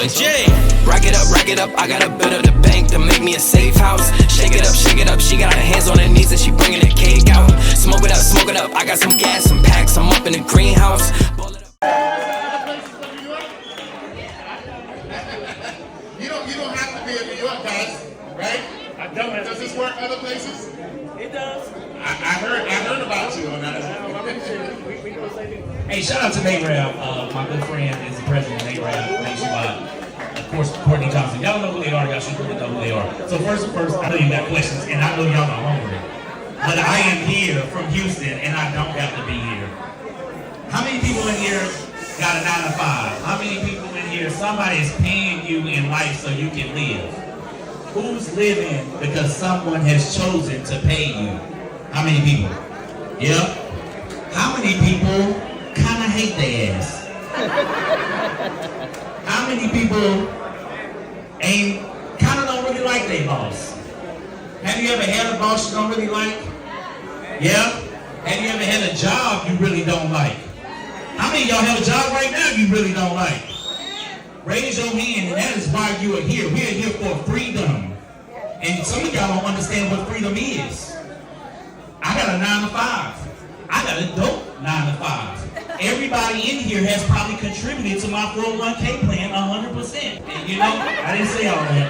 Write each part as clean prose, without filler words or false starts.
Jay. Rack it up, I gotta build up the bank to make me a safe house. Shake it up, she got her hands on her knees and she bringing the cake out. Smoke it up, I got some gas, some packs, I'm up in the greenhouse. You don't have to be in New York, guys, right? I don't have Does this work other places? It does. I heard about you on that. We do the same thing. Hey, shout out to Nate Rab. My good friend is the president of Nate Rab Nationwide. Of course, Courtney Johnson. Y'all know who they are. Y'all should really know who they are. So first, I know you got questions, and I know y'all are hungry. But I am here from Houston, and I don't have to be here. How many people in here got a 9 to 5? How many people in here, somebody is paying you in life so you can live? Who's living because someone has chosen to pay you? How many people? Yep. How many people kind of hate their ass? How many people kind of don't really like their boss? Have you ever had a boss you don't really like? Yeah? Have you ever had a job you really don't like? How many of y'all have a job right now you really don't like? Raise your hand, and that is why you are here. We are here for freedom. And some of y'all don't understand what freedom is. I got a 9 to 5. I got a dope 9 to 5. Everybody in here has probably contributed to my 401k plan 100%. And you know, I didn't say all that.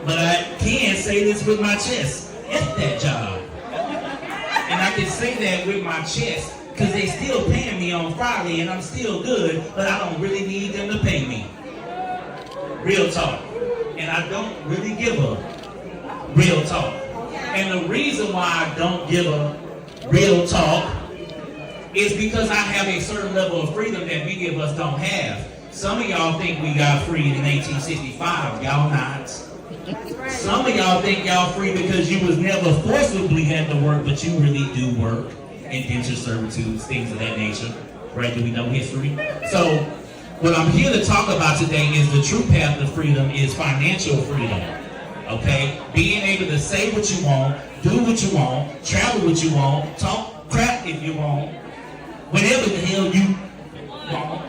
But I can say this with my chest. F that job. And I can say that with my chest because they still paying me on Friday and I'm still good, but I don't really need them to pay me. Real talk. And I don't really give a real talk. And the reason why I don't give a real talk is because I have a certain level of freedom that many of us don't have. Some of y'all think we got free in 1865. Y'all not. Some of y'all think y'all free because you was never forcibly had to work, but you really do work. Indentured servitudes, things of that nature. Right? Do we know history? So, what I'm here to talk about today is the true path to freedom is financial freedom. Okay? Being able to say what you want, do what you want, travel what you want, talk crap if you want, whatever the hell you want.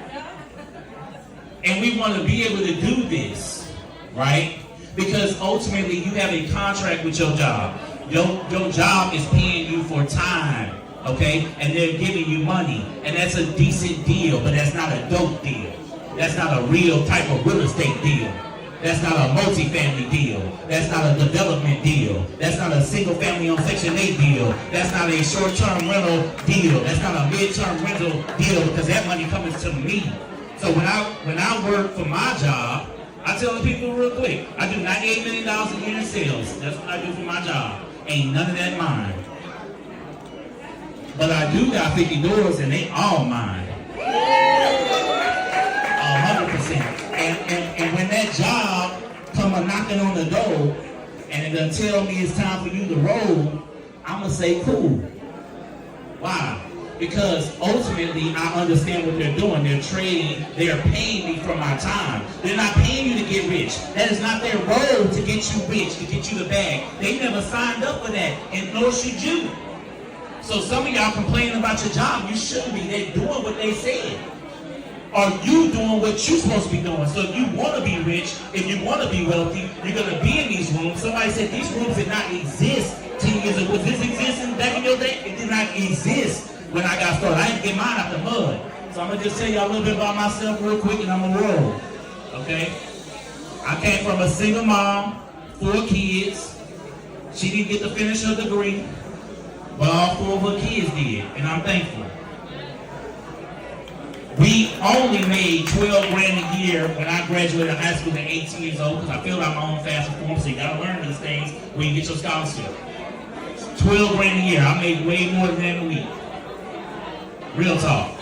And we want to be able to do this, right? Because ultimately you have a contract with your job. Your job is paying you for time, okay? And they're giving you money. And that's a decent deal, but that's not a dope deal. That's not a real type of real estate deal. That's not a multi-family deal. That's not a development deal. That's not a single family on Section 8 deal. That's not a short-term rental deal. That's not a mid-term rental deal because that money comes to me. So when I work for my job, I tell the people real quick, I do $98 million a year in sales. That's what I do for my job. Ain't none of that mine. But I do got 50 doors and they all mine. 100%. And when that job come a knocking on the door and it done tell me it's time for you to roll, I'm going to say cool. Why? Because ultimately I understand what they're doing. They're trading, they're paying me for my time. They're not paying you to get rich. That is not their role to get you rich, to get you the bag. They never signed up for that, and nor should you. So some of y'all complaining about your job, you shouldn't be. They're doing what they said. Are you doing what you're supposed to be doing? So if you want to be rich, if you want to be wealthy, you're going to be in these rooms. Somebody said these rooms did not exist 10 years ago. Was this existing back in your day? It did not exist when I got started. I didn't get mine out the mud. So I'm going to just tell y'all a little bit about myself real quick and I'm going to roll. Okay? I came from a single mom, 4 kids. She didn't get to finish her degree, but all 4 of her kids did, and I'm thankful. We only made $12 grand a year when I graduated high school at 18 years old because I filled out my own FAFSA form, so you got to learn these things when you get your scholarship. 12 grand a year. I made way more than that a week. Real talk.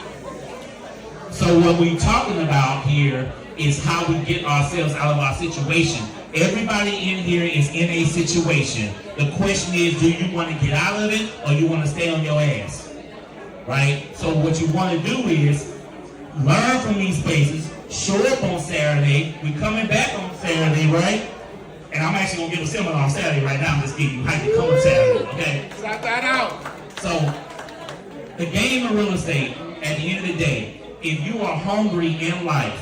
So what we're talking about here is how we get ourselves out of our situation. Everybody in here is in a situation. The question is, do you want to get out of it or you want to stay on your ass? Right? So what you want to do is learn from these spaces, show up on Saturday. We're coming back on Saturday, right? And I'm actually going to give a seminar on Saturday right now. I'm just giving you hype to come on Saturday, okay? Shout that out. So, the game of real estate, at the end of the day, if you are hungry in life,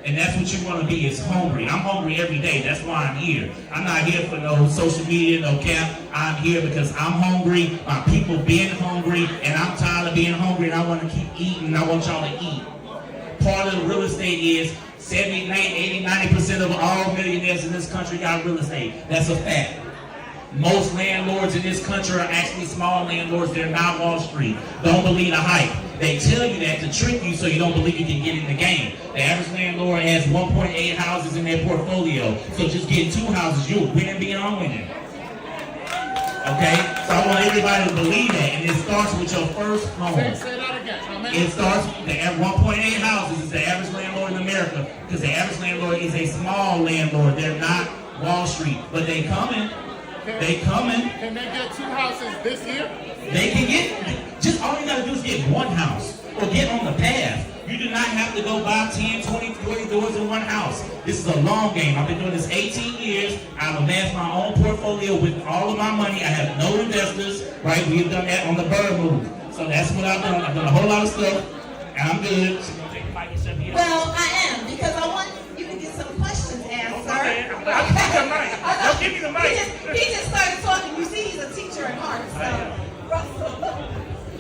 And that's what you want to be, is hungry. I'm hungry every day. That's why I'm here. I'm not here for no social media, no camp. I'm here because I'm hungry. My people being hungry, and I'm tired of being hungry, and I want to keep eating, and I want y'all to eat. Part of the real estate is 70, 80, 90% of all millionaires in this country got real estate. That's a fact. Most landlords in this country are actually small landlords. They're not Wall Street. Don't believe the hype. They tell you that to trick you so you don't believe you can get in the game. The average landlord has 1.8 houses in their portfolio. So just getting 2 houses, you're winning beyond winning. Okay? So I want everybody to believe that. And it starts with your first home. Say that again. It starts with 1.8 houses is the average landlord in America, because the average landlord is a small landlord. They're not Wall Street, but they coming. They coming. Can they get 2 houses this year? They can get, just all you gotta do is get 1 house or get on the path. You do not have to go buy 10, 20, 40 doors in 1 house. This is a long game. I've been doing this 18 years. I've amassed my own portfolio with all of my money. I have no investors, right? We've done that on the bird move. So that's what I've done. I've done a whole lot of stuff, and I'm good. Well, I am, because I want you to get some questions answered. Okay. Don't give me the mic. He just started talking. You see, he's a teacher at heart. So,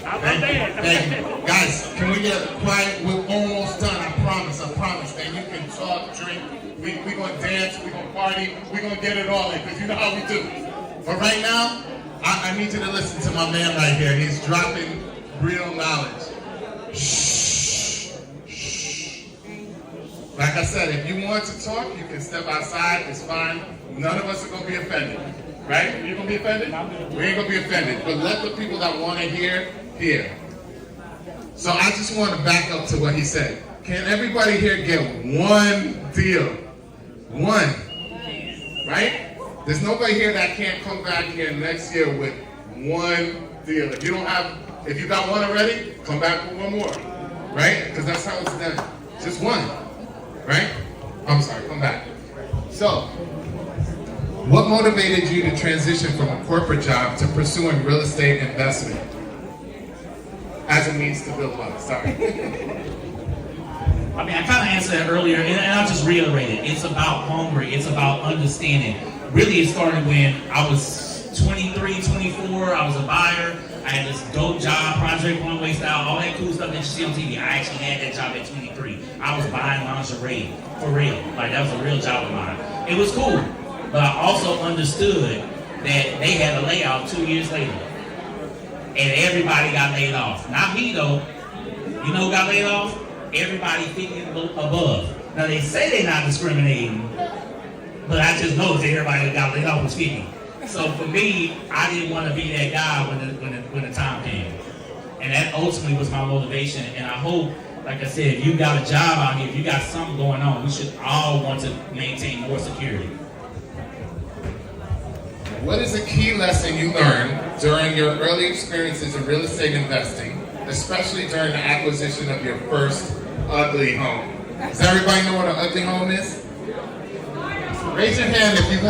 I'm bad. Thank you. Guys, can we get quiet? We're almost done. I promise. And you can talk, drink. We're going to dance. We're going to party. We're going to get it all in, because you know how we do. But right now, I need you to listen to my man right here. He's dropping real knowledge. Shh. Like I said, if you want to talk, you can step outside. It's fine. None of us are going to be offended. Right? You going to be offended? We ain't going to be offended. But let the people that want to hear. So I just want to back up to what he said. Can everybody here get 1 deal? 1. Right? There's nobody here that can't come back here next year with 1 deal. If you got 1 already, come back with 1 more. Right? Because that's how it's done. Just 1. Right? I'm sorry, come back. So, what motivated you to transition from a corporate job to pursuing real estate investment? As a means to build wealth, sorry. I mean, I kind of answered that earlier, and I'll just reiterate it. It's about hungry. It's about understanding. Really, it started when I was 23, 24. I was a buyer. I had this dope job, Project Runway style, all that cool stuff that you see on TV. I actually had that job at 23. I was buying lingerie, for real. Like, that was a real job of mine. It was cool, but I also understood that they had a layout 2 years later. And everybody got laid off. Not me, though. You know who got laid off? Everybody 50 and above. Now, they say they're not discriminating, but I just know that everybody that got laid off was 50. So for me, I didn't want to be that guy when the time came. And that ultimately was my motivation. And I hope, like I said, if you got a job out here, if you got something going on, we should all want to maintain more security. What is a key lesson you learned during your early experiences in real estate investing, especially during the acquisition of your first ugly home? Does everybody know what an ugly home is? Raise your hand if you've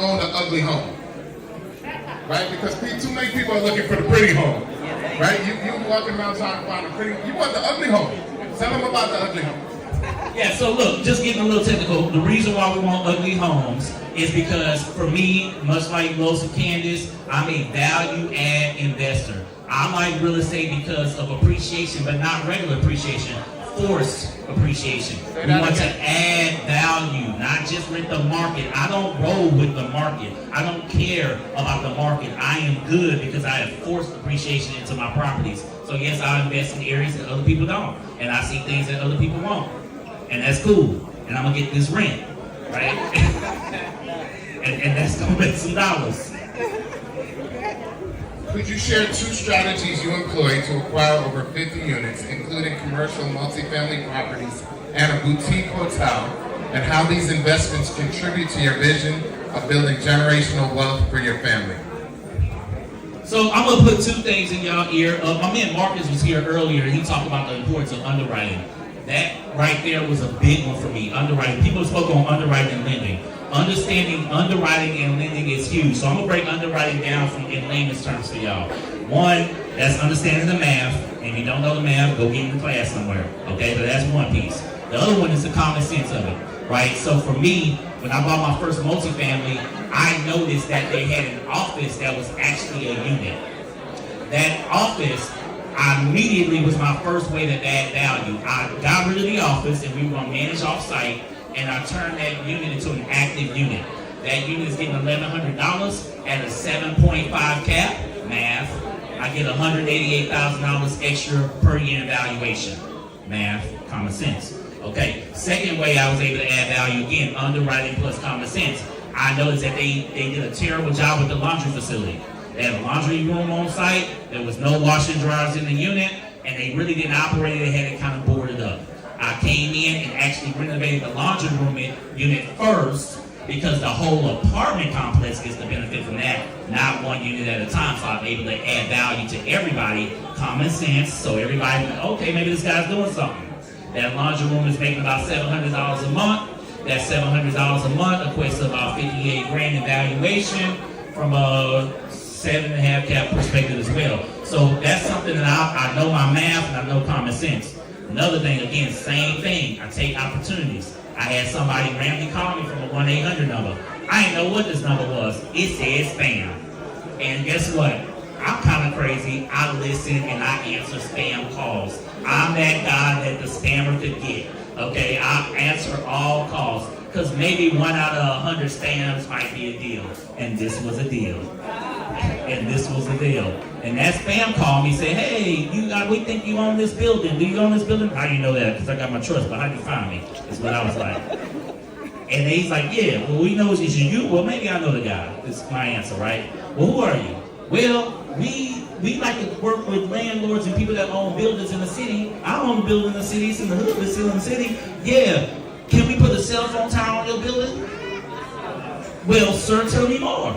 owned an ugly home. Right? Because too many people are looking for the pretty home. Right? You walking around trying to find a pretty, you want the ugly home. Tell them about the ugly home. Yeah, so look, just getting a little technical, the reason why we want ugly homes is because for me, much like Los and Candace, I'm a value add investor. I like real estate because of appreciation, but not regular appreciation, forced appreciation. We want to add value, not just rent the market. I don't roll with the market. I don't care about the market. I am good because I have forced appreciation into my properties. So yes, I invest in areas that other people don't. And I see things that other people won't. And that's cool. And I'm gonna get this rent, right? and that's gonna make some dollars. Could you share 2 strategies you employ to acquire over 50 units, including commercial multifamily properties and a boutique hotel, and how these investments contribute to your vision of building generational wealth for your family? So I'm gonna put 2 things in y'all ear. My man Marcus was here earlier. He talked about the importance of underwriting. That right there was a big one for me, underwriting. People spoke on underwriting and lending. Understanding underwriting and lending is huge. So I'm gonna break underwriting down in layman's terms for y'all. 1, that's understanding the math. And if you don't know the math, go get in the class somewhere. Okay, but that's one piece. The other one is the common sense of it, right? So for me, when I bought my first multifamily, I noticed that they had an office that was actually a unit. That office, I immediately was my first way to add value. I got rid of the office and we were gonna manage off-site, and I turned that unit into an active unit. That unit is getting $1,100 at a 7.5 cap, math. I get $188,000 extra per year in valuation, math, common sense. Okay, second way I was able to add value, again, underwriting plus common sense. I noticed that they did a terrible job with the laundry facility. They had a laundry room on site, there was no washer and dryers in the unit, and they really didn't operate it, they had it kind of boarded up. I came in and actually renovated the laundry room unit first, because the whole apartment complex gets the benefit from that, not one unit at a time. So I'm able to add value to everybody, common sense, so everybody, okay, maybe this guy's doing something. That laundry room is making about $700 a month. That $700 a month equates to about 58 grand in valuation from a 7.5 cap perspective as well. So that's something that I know my math and I know common sense. Another thing, again, same thing, I take opportunities. I had somebody randomly call me from a 1-800 number. I didn't know what this number was. It said spam. And guess what? I'm kind of crazy. I listen and I answer spam calls. I'm that guy that the spammer could get. Okay, I answer all calls. Because maybe 1 out of 100 spams might be a deal. And this was a deal. And this was a deal. And that spam called me, said, hey, we think you own this building. Do you own this building? How do you know that? Because I got my trust, but how do you find me? Is what I was like. And he's like, yeah, well, we know it's you. Well, maybe I know the guy. It's my answer, right? Well, who are you? Well, we like to work with landlords and people that own buildings in the city. I own a building in the city. It's in the hood, it's still in the city. Yeah. Can we put a cell phone tower on your building? Well, sir, tell me more.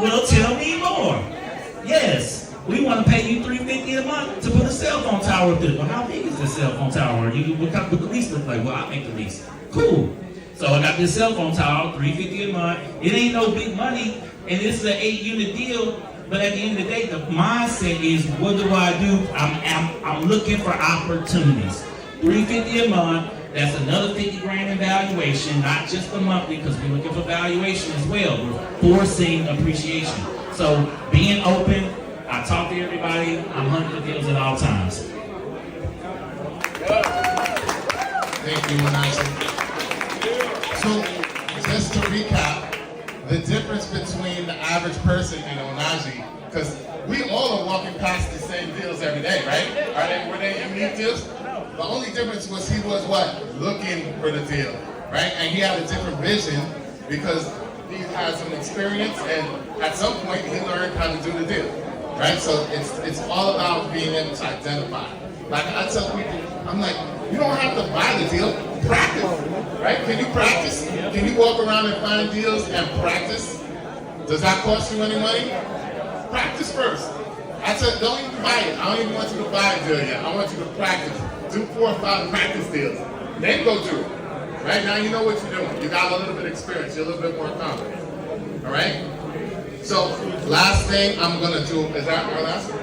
Well, tell me more. Yes, we want to pay you $350 a month to put a cell phone tower up there. Well, how big is this cell phone tower? What kind of lease look like? Well, I make the lease. Cool. So I got this cell phone tower, $350 a month. It ain't no big money, and this is an 8-unit deal. But at the end of the day, the mindset is, what do? I'm looking for opportunities. $350 a month. That's another 50 grand in valuation, not just the monthly, because we're looking for valuation as well. We're forcing appreciation. So being open, I talk to everybody, I'm hunting for deals at all times. Thank you, Onaje. So, just to recap, the difference between the average person and Onaje, because we all are walking past the same deals every day, right? Were they unique deals? The only difference was he was what? Looking for the deal, right? And he had a different vision because he had some experience, and at some point he learned how to do the deal, right? So it's all about being able to identify. Like I tell people, I'm like, you don't have to buy the deal, practice, right? Can you practice? Can you walk around and find deals and practice? Does that cost you any money? Practice first. I said, don't even buy it. I don't even want you to buy a deal yet. I want you to practice. Do 4 or 5 practice deals. Then go do it. Right now you know what you're doing. You got a little bit of experience. You're a little bit more confident. All right? So last thing I'm going to do, is that our last one?